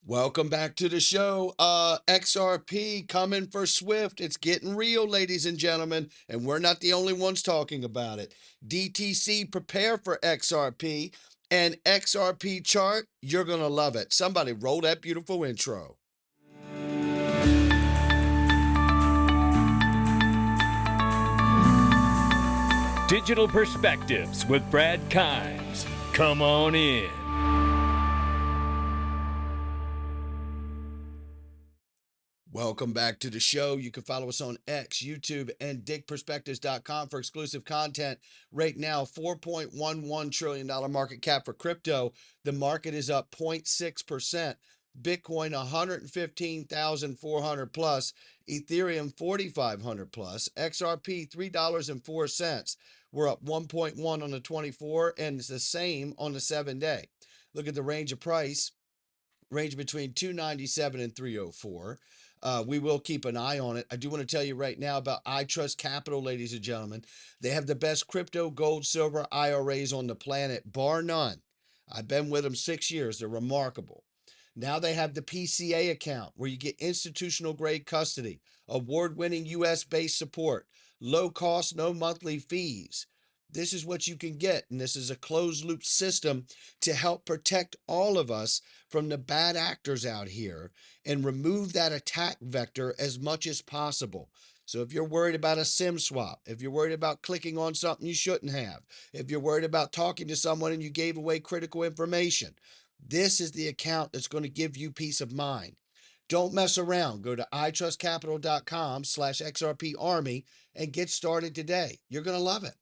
Welcome back to the show. XRP coming for Swift. It's getting real, ladies and gentlemen, and we're not the only ones talking about it. DTC, prepare for XRP and XRP chart. You're going to love it. Somebody roll that beautiful intro. Digital Perspectives with Brad Kimes. Come on in. Welcome back to the show. You can follow us on X, YouTube, and DigPerspectives.com for exclusive content. Right now, $4.11 trillion market cap for crypto. The market is up 0.6%. Bitcoin 115,400 plus, Ethereum 4,500 plus, XRP $3.04. We're up 1.1 on the 24, and it's the same on the 7-day. Look at the range of price, range between 297 and 304. We will keep an eye on it. I do want to tell you right now about iTrustCapital, ladies and gentlemen. They have the best crypto, gold, silver IRAs on the planet, bar none. I've been with them 6 years. They're remarkable. Now they have the PCA account where you get institutional grade custody, award-winning US-based support, low cost, no monthly fees. This is what you can get, and this is a closed loop system to help protect all of us from the bad actors out here and remove that attack vector as much as possible. So if you're worried about a SIM swap, if you're worried about clicking on something you shouldn't have, if you're worried about talking to someone and you gave away critical information, this is the account that's going to give you peace of mind. Don't mess around. Go to itrustcapital.com/XRP Army and get started today. You're going to love it.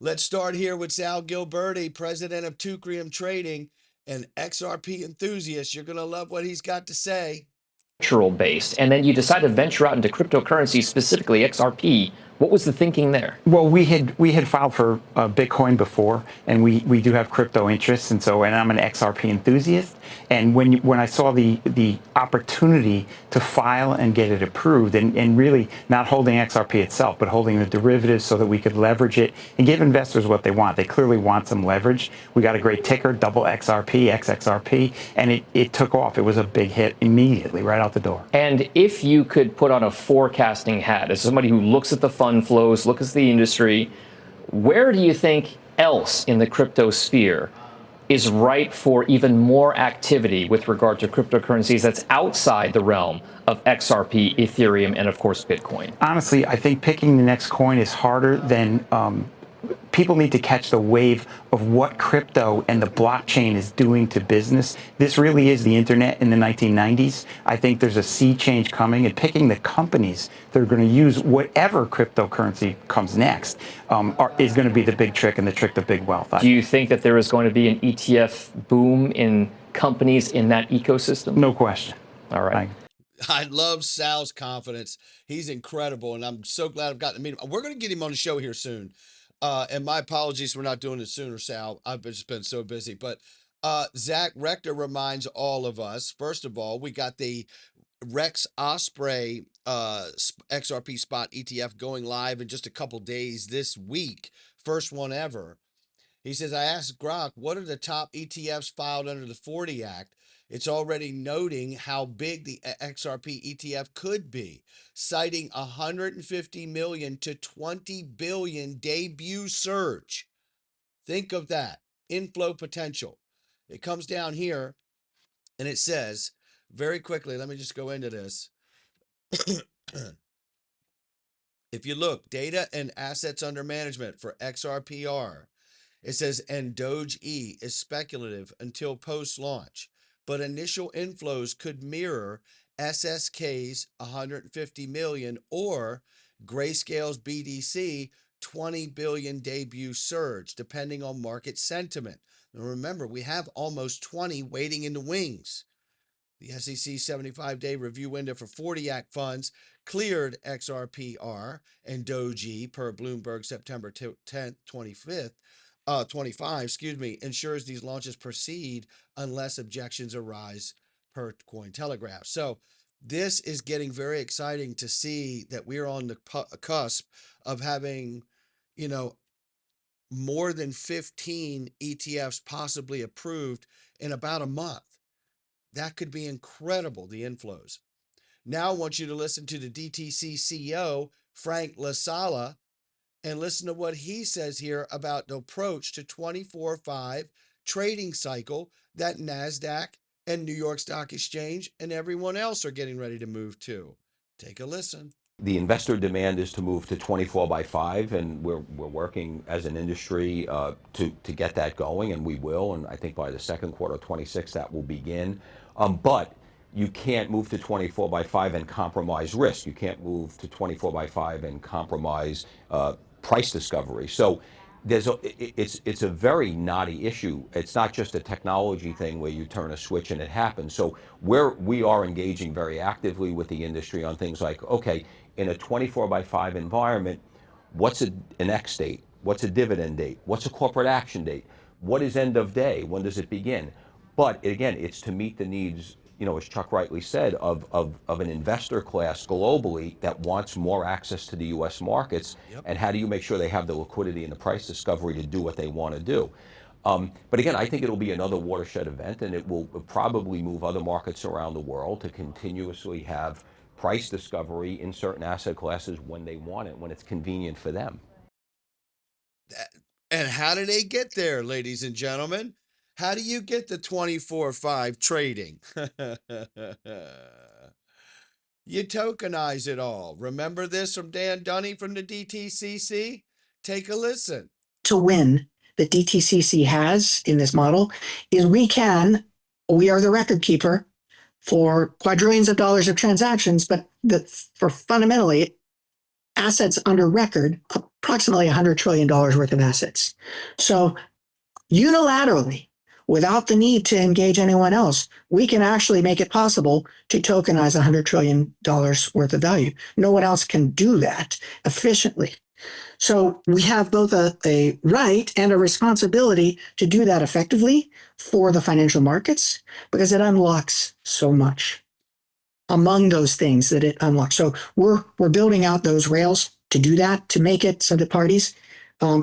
Let's start here with Sal Gilberti, president of Teucrium Trading, an XRP enthusiast. You're going to love what he's got to say. Based, and then you decide to venture out into cryptocurrency, specifically XRP. What was the thinking there? Well, we had filed for Bitcoin before, and we do have crypto interests, and I'm an XRP enthusiast. And when I saw the opportunity to file and get it approved, and really not holding XRP itself, but holding the derivatives so that we could leverage it and give investors what they want. They clearly want some leverage. We got a great ticker, double XRP, XXRP, and it took off. It was a big hit immediately, right out the door. And if you could put on a forecasting hat, as somebody who looks at the fund flows, looks at the industry, where do you think else in the crypto sphere is ripe for even more activity with regard to cryptocurrencies that's outside the realm of XRP, Ethereum, and of course Bitcoin? Honestly, I think picking the next coin is harder than people need to catch the wave of what crypto and the blockchain is doing to business. This really is the internet in the 1990s. I think there's a sea change coming, and picking the companies that are going to use whatever cryptocurrency comes next is going to be the big trick and the trick to big wealth. Do you think that there is going to be an ETF boom in companies in that ecosystem? No question. All right. I love Sal's confidence. He's incredible, and I'm so glad I've gotten to meet him. We're going to get him on the show here soon. And my apologies for not doing it sooner, Sal. I've just been so busy. But Zach Rector reminds all of us, first of all, we got the Rex Osprey XRP spot ETF going live in just a couple days this week. First one ever. He says, I asked Grok, what are the top ETFs filed under the 40 Act? It's already noting how big the XRP ETF could be, citing 150 million to 20 billion debut surge. Think of that inflow potential. It comes down here and it says very quickly, let me just go into this. If you look, data and assets under management for XRPR, it says, and Doge E is speculative until post-launch, but initial inflows could mirror SSK's 150 million or Grayscale's BDC 20 billion debut surge, depending on market sentiment. Now remember, we have almost 20 waiting in the wings. The SEC 75-day review window for 40 Act funds cleared XRPR and Doge per Bloomberg September 10th, 25, ensures these launches proceed unless objections arise per Cointelegraph. So this is getting very exciting to see that we're on the cusp of having, more than 15 ETFs possibly approved in about a month. That could be incredible, the inflows. Now I want you to listen to the DTC CEO, Frank LaSala, and listen to what he says here about the approach to 24/5 trading cycle that NASDAQ and New York Stock Exchange and everyone else are getting ready to move to. Take a listen. The investor demand is to move to 24/5, and we're working as an industry to get that going, and we will. And I think by the second quarter of 26 that will begin. But you can't move to 24/5 and compromise risk. You can't move to 24/5 and compromise price discovery. So it's a very knotty issue. It's not just a technology thing where you turn a switch and it happens. So we are engaging very actively with the industry on things like, okay, in a 24/5 environment, what's an X date? What's a dividend date? What's a corporate action date? What is end of day? When does it begin? But again, it's to meet the needs, as Chuck rightly said, of an investor class globally that wants more access to the U.S. markets. Yep. And how do you make sure they have the liquidity and the price discovery to do what they want to do? But again, I think it'll be another watershed event, and it will probably move other markets around the world to continuously have price discovery in certain asset classes when they want it, when it's convenient for them. And how do they get there, ladies and gentlemen? How do you get the 24/5 trading? You tokenize it all. Remember this from Dan Dunny from the DTCC? Take a listen. To win that DTCC has in this model is we are the record keeper for quadrillions of dollars of transactions, but for fundamentally assets under record, approximately $100 trillion worth of assets. So unilaterally, without the need to engage anyone else, we can actually make it possible to tokenize $100 trillion worth of value. No one else can do that efficiently. So we have both a right and a responsibility to do that effectively for the financial markets, because it unlocks so much among those things that it unlocks. So we're building out those rails to do that, to make it so that parties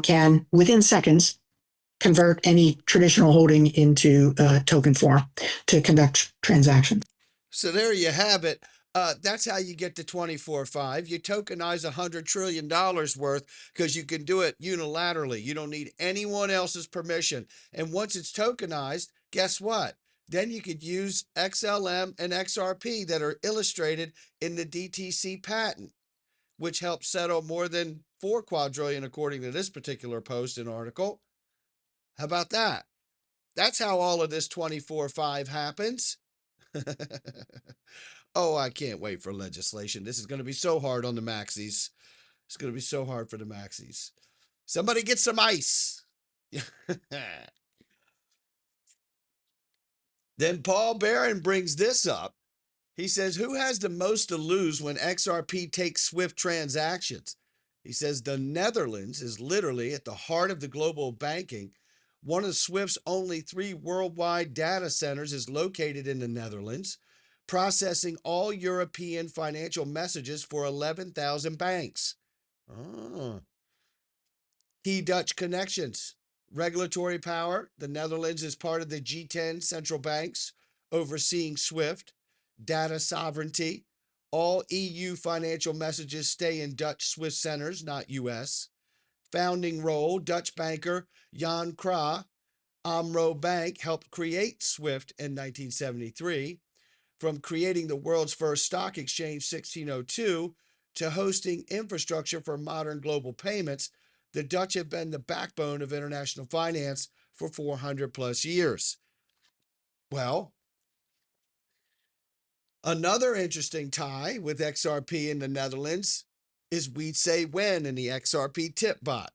can, within seconds, convert any traditional holding into token form to conduct transactions. So there you have it. That's how you get to 24/5. You tokenize $100 trillion worth because you can do it unilaterally. You don't need anyone else's permission. And once it's tokenized, guess what? Then you could use XLM and XRP that are illustrated in the DTC patent, which helps settle more than 4 quadrillion according to this particular post and article. How about that? That's how all of this 24/5 happens. Oh, I can't wait for legislation. This is going to be so hard on the maxis. It's going to be so hard for the maxis. Somebody get some ice. Then Paul Barron brings this up. He says, who has the most to lose when XRP takes SWIFT transactions? He says the Netherlands is literally at the heart of the global banking. One of SWIFT's only 3 worldwide data centers is located in the Netherlands, processing all European financial messages for 11,000 banks. Key Dutch connections. Regulatory power. The Netherlands is part of the G10 central banks overseeing SWIFT. Data sovereignty. All EU financial messages stay in Dutch SWIFT centers, not US. Founding role. Dutch banker Jan Kra, Amro Bank, helped create SWIFT in 1973. From creating the world's first stock exchange 1602 to hosting infrastructure for modern global payments, the Dutch have been the backbone of international finance for 400 plus years. Well, another interesting tie with XRP in the Netherlands is We Say When in the XRP tip bot.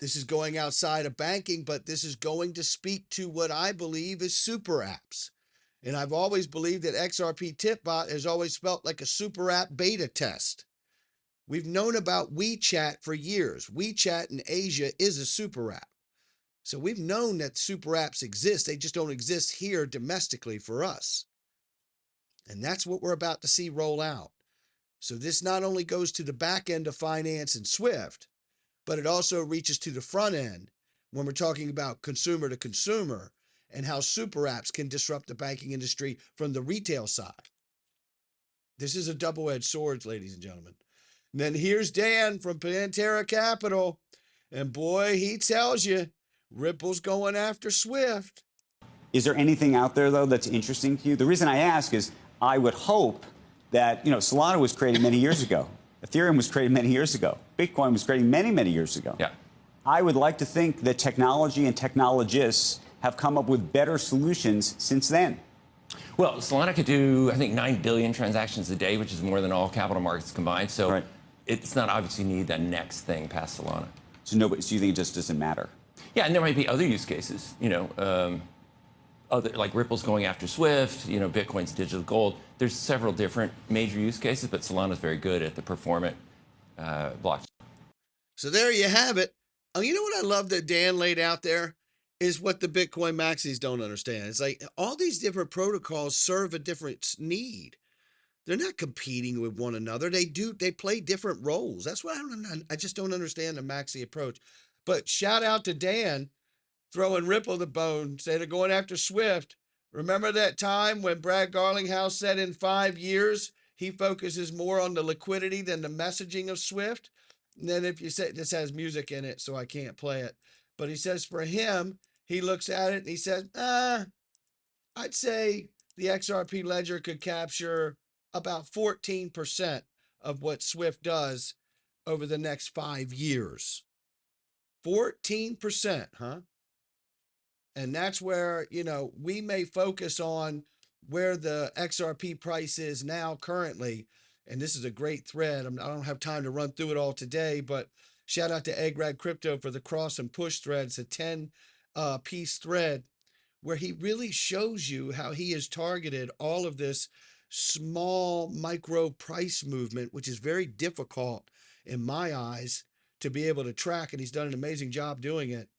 This is going outside of banking, but this is going to speak to what I believe is super apps. And I've always believed that XRP Tipbot has always felt like a super app beta test. We've known about WeChat for years. WeChat in Asia is a super app. So we've known that super apps exist. They just don't exist here domestically for us. And that's what we're about to see roll out. So this not only goes to the back end of finance and SWIFT, but it also reaches to the front end when we're talking about consumer to consumer and how super apps can disrupt the banking industry from the retail side. This is a double-edged sword, ladies and gentlemen. And then here's Dan from Pantera Capital. And boy, he tells you Ripple's going after Swift. Is there anything out there, though, that's interesting to you? The reason I ask is I would hope that, Solana was created many years ago. Ethereum was created many years ago. Bitcoin was created many, many years ago. Yeah. I would like to think that technology and technologists have come up with better solutions since then. Well, Solana could do, I think, 9 billion transactions a day, which is more than all capital markets combined. So Right. It's not obviously need the next thing past Solana. So you think it just doesn't matter? Yeah, and there might be other use cases, other like Ripple's going after Swift, Bitcoin's digital gold. There's several different major use cases, but Solana's very good at the performant blockchain. So there you have it. Oh, you know what I love that Dan laid out there is what the Bitcoin maxis don't understand. It's like all these different protocols serve a different need. They're not competing with one another. They play different roles. That's what I just don't understand the maxi approach. But shout out to Dan throwing Ripple the bone, say they're going after Swift. Remember that time when Brad Garlinghouse said in 5 years, he focuses more on the liquidity than the messaging of Swift? And then if you say, this has music in it, so I can't play it. But he says for him, he looks at it and he says, I'd say the XRP ledger could capture about 14% of what Swift does over the next 5 years. 14%, huh? And that's where, we may focus on where the XRP price is now currently. And this is a great thread. I don't have time to run through it all today, but shout out to Eggrad Crypto for the cross and push thread. It's a 10-piece thread where he really shows you how he has targeted all of this small micro price movement, which is very difficult in my eyes to be able to track. And he's done an amazing job doing it.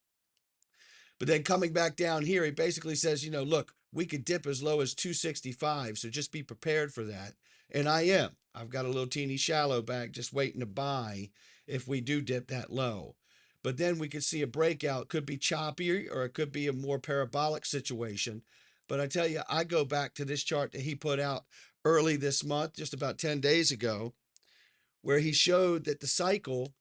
But then coming back down here, he basically says, look, we could dip as low as 265. So just be prepared for that. And I am. I've got a little teeny shallow bag just waiting to buy if we do dip that low. But then we could see a breakout. Could be choppy or it could be a more parabolic situation. But I tell you, I go back to this chart that he put out early this month, just about 10 days ago, where he showed that the cycle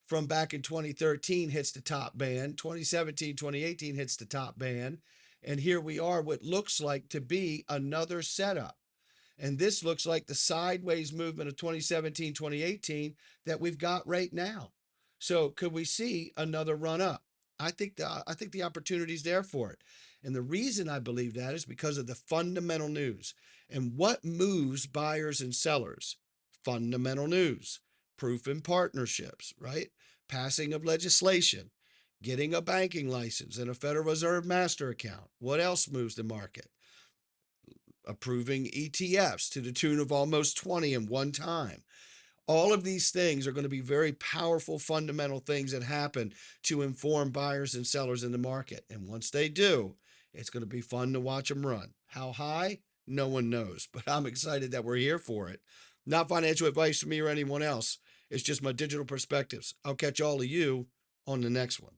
from back in 2013 hits the top band, 2017, 2018 hits the top band. And here we are, what looks like to be another setup. And this looks like the sideways movement of 2017, 2018 that we've got right now. So could we see another run up? I think the opportunity is there for it. And the reason I believe that is because of the fundamental news. And what moves buyers and sellers? Fundamental news, proof in partnerships, right? Passing of legislation, getting a banking license and a Federal Reserve master account. What else moves the market? Approving ETFs to the tune of almost 20 in one time. All of these things are going to be very powerful, fundamental things that happen to inform buyers and sellers in the market. And once they do, it's going to be fun to watch them run. How high? No one knows, but I'm excited that we're here for it. Not financial advice from me or anyone else. It's just my digital perspectives. I'll catch all of you on the next one.